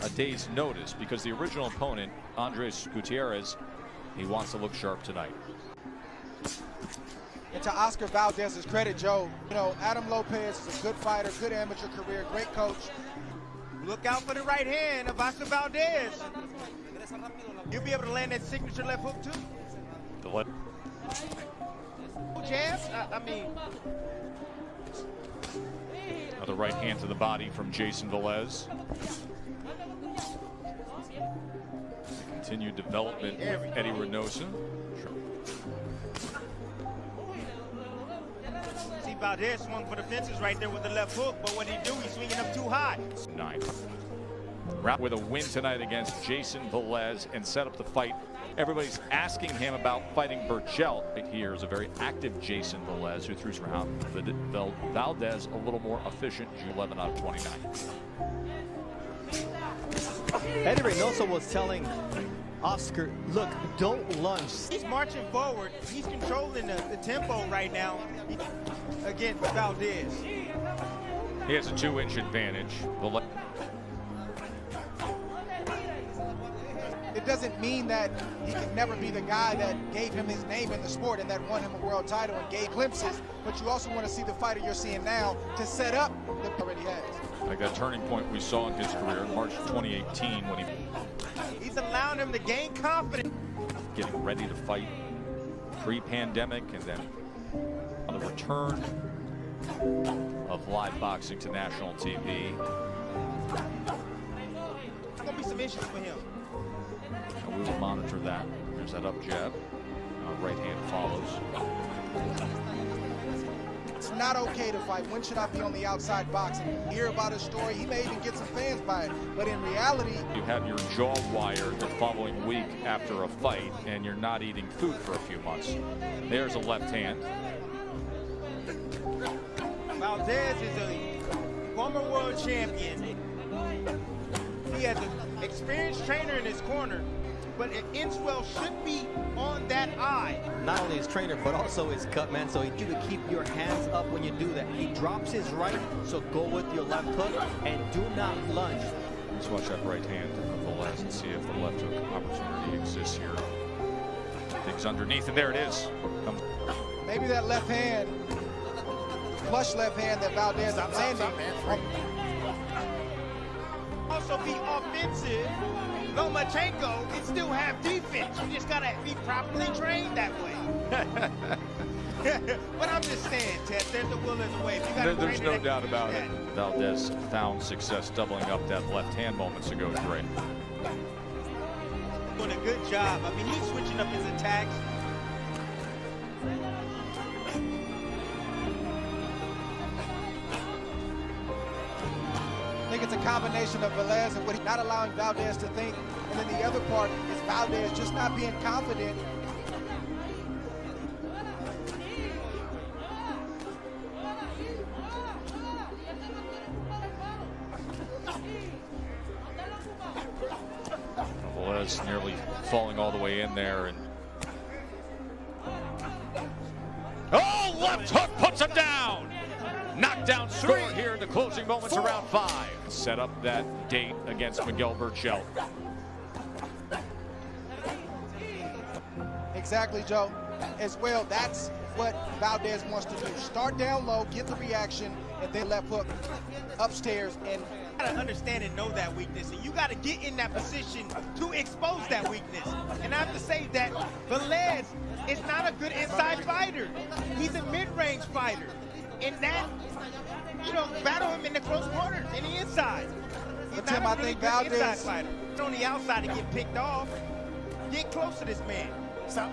a day's notice because the original opponent, Andres Gutierrez, he wants to look sharp tonight. And to Oscar Valdez's credit, Joe, you know, Adam Lopez is a good fighter, good amateur career, great coach. Look out for the right hand of Oscar Valdez. You'll be able to land that signature left hook too. The left. Jabs, I mean. Another right hand to the body from Jayson Velez. Continued development with Eddie Reynoso. See, Valdez swung for the fences right there with the left hook, but what he do, he's swinging up too high. 9. With a win tonight against Jayson Velez and set up the fight. Everybody's asking him about fighting Berchelt. Right here is a very active Jayson Velez who threw around Valdez a little more efficient, 11 out of 29. Eddie Reynoso was telling Oscar, look, don't lunge. He's marching forward. He's controlling the tempo right now against Valdez. He has a 2-inch advantage. It doesn't mean that he can never be the guy that gave him his name in the sport and that won him a world title and gave glimpses, but you also want to see the fighter you're seeing now to set up the already has. Like that turning point we saw in his career in March 2018 when he's allowing him to gain confidence. Getting ready to fight pre-pandemic and then on the return of live boxing to national TV. There's going to be some issues for him. And we will monitor that. There's that up jab. Right hand follows. It's not okay to fight. When should I be on the outside boxing? Hear about his story. He may even get some fans by it. But in reality, you have your jaw wired the following week after a fight, and you're not eating food for a few months. There's a left hand. Valdez is a former world champion. He has an experienced trainer in his corner, but Inswell should be on that eye. Not only his trainer, but also his cut man. So you do to keep your hands up when you do that. He drops his right, so go with your left hook and do not lunge. Let's watch that right hand of Velez and see if the left hook opportunity exists here. Digs underneath, and there it is. Maybe that left hand, flush left hand that Valdez is landing. Also be offensive. Lomachenko can still have defense. You just gotta be properly trained that way. But I'm just saying, Ted, there's a will, there's a way. There's no doubt about it. Valdez found success doubling up that left hand moments ago. Great. Doing a good job. I mean, he's switching up his attacks. I think it's a combination of Velez and what he's not allowing Valdez to think. And then the other part is Valdez just not being confident. Velez nearly falling all the way in there. And oh, left hook puts him down. Knockdown score here in the closing moments of round 5. Set up that date against Miguel Berchelt. Exactly, Joe. As well, that's what Valdez wants to do. Start down low, get the reaction, and then left hook upstairs. And you gotta understand and know that weakness, and you gotta get in that position to expose that weakness. And I have to say that Velez is not a good inside fighter. He's a mid-range fighter. And that, you know, battle him in the close corners, in the inside. He's but Tim, not a I really think good Valdez inside fighter. He's on the outside and get picked off. Get close to this man. Stop.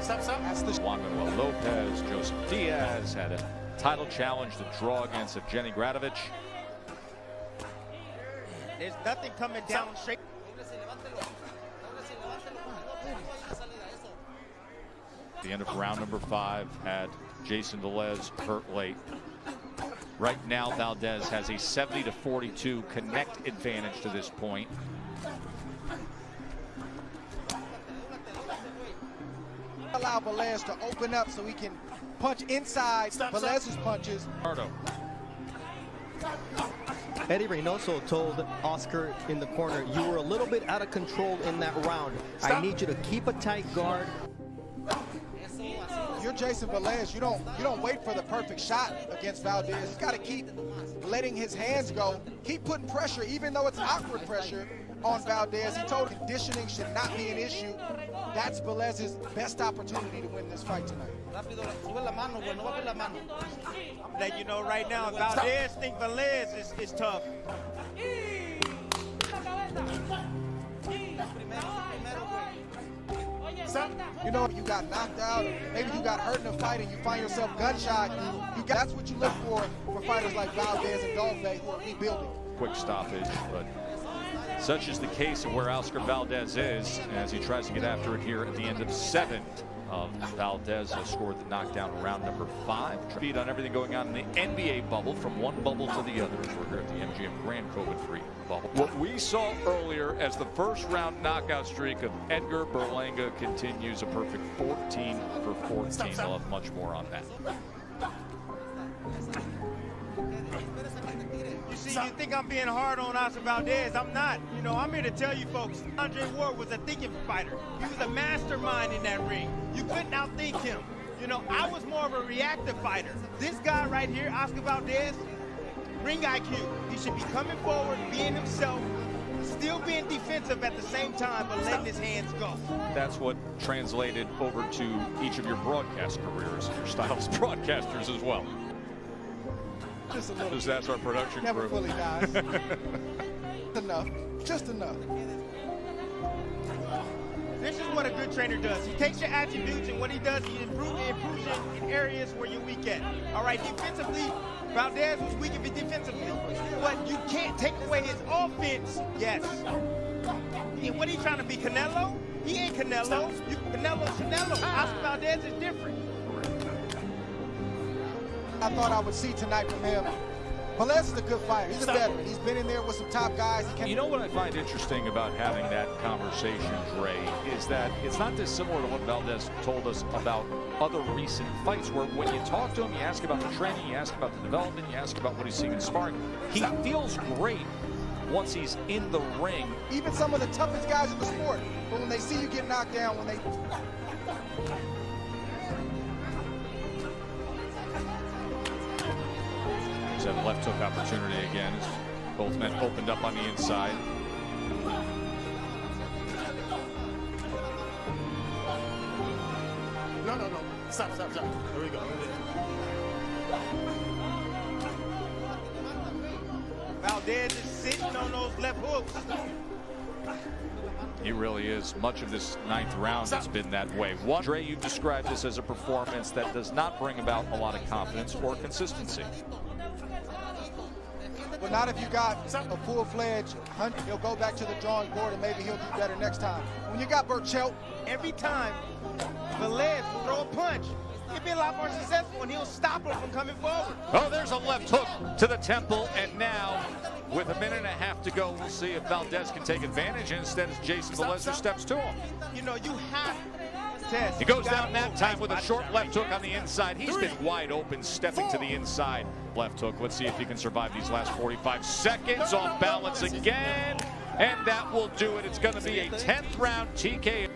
That's the Juan Manuel Lopez, Joseph Diaz had a title challenge to draw against Evgeny Gradovich. There's nothing coming down straight. The end of round number 5 had Jayson Velez hurt late. Right now, Valdez has a 70-42 connect advantage to this point. allow Velez to open up so he can punch inside Velez's punches. Puerto. Eddie Reynoso told Oscar in the corner, you were a little bit out of control in that round. I need you to keep a tight guard. You're Jayson Velez. You don't wait for the perfect shot against Valdez. You got to keep letting his hands go. Keep putting pressure, even though it's awkward pressure on Valdez. He told him conditioning should not be an issue. That's Velez's best opportunity to win this fight tonight. Let you know right now, Valdez think Velez is tough. You know, you got knocked out, or maybe you got hurt in a fight and you find yourself gunshot. That's what you look for fighters like Valdez and Dolphy who are rebuilding. Quick stoppage, but such is the case of where Oscar Valdez is as he tries to get after it here at the end of 7 of Valdez has scored the knockdown round number 5. Feed on everything going on in the NBA bubble from one bubble to the other as we're here at the MGM Grand COVID-free bubble. What we saw earlier as the first round knockout streak of Edgar Berlanga continues, a perfect 14 for 14. We'll have much more on that. You think I'm being hard on Oscar Valdez? I'm not. You know, I'm here to tell you folks, Andre Ward was a thinking fighter. He was a mastermind in that ring. You couldn't outthink him. You know, I was more of a reactive fighter. This guy right here, Oscar Valdez, ring IQ. He should be coming forward, being himself, still being defensive at the same time, but letting his hands go. That's what translated over to each of your broadcast careers, your styles broadcasters as well. Just a little. Because that's our production Never crew. fully dies. Enough. Just enough. This is what a good trainer does. He takes your attributes, and what he does, he improves you in areas where you're weak at. All right, defensively, Valdez was weak defensively, but you can't take away his offense. Yes. And what he trying to be, Canelo? He ain't Canelo. Canelo. Oscar Valdez is different. I thought I would see tonight from him. Velez is a good fighter. He's a veteran. He's been in there with some top guys. You know what I find interesting about having that conversation, Dre, is that it's not dissimilar to what Valdez told us about other recent fights, where when you talk to him, you ask about the training, you ask about the development, you ask about what he's seeing in sparring. He feels great once he's in the ring. Even some of the toughest guys in the sport, but when they see you get knocked down, when they... He's had a left hook opportunity again as both men opened up on the inside. No. Stop. There we go. Valdez is sitting on those left hooks. He really is. Much of this 9th round has been that way. Dre, you've described this as a performance that does not bring about a lot of confidence or consistency. But not if you got a full-fledged hunt. He'll go back to the drawing board and maybe he'll do better next time. When you got Berchelt, Every time Velez will throw a punch, he'll be a lot more successful, and he'll stop him from coming forward. Oh, there's a left hook to the temple, and now, with a minute and a half to go, we'll see if Valdez can take advantage. Instead, it's Jayson Velez who steps to him. You know, you have to test. He goes down that time with a short left hook on the inside. He's been wide open, stepping to the inside. Left hook. Let's see if he can survive these last 45 seconds. Off balance again, and that will do it. It's going to be a 10th round TKO.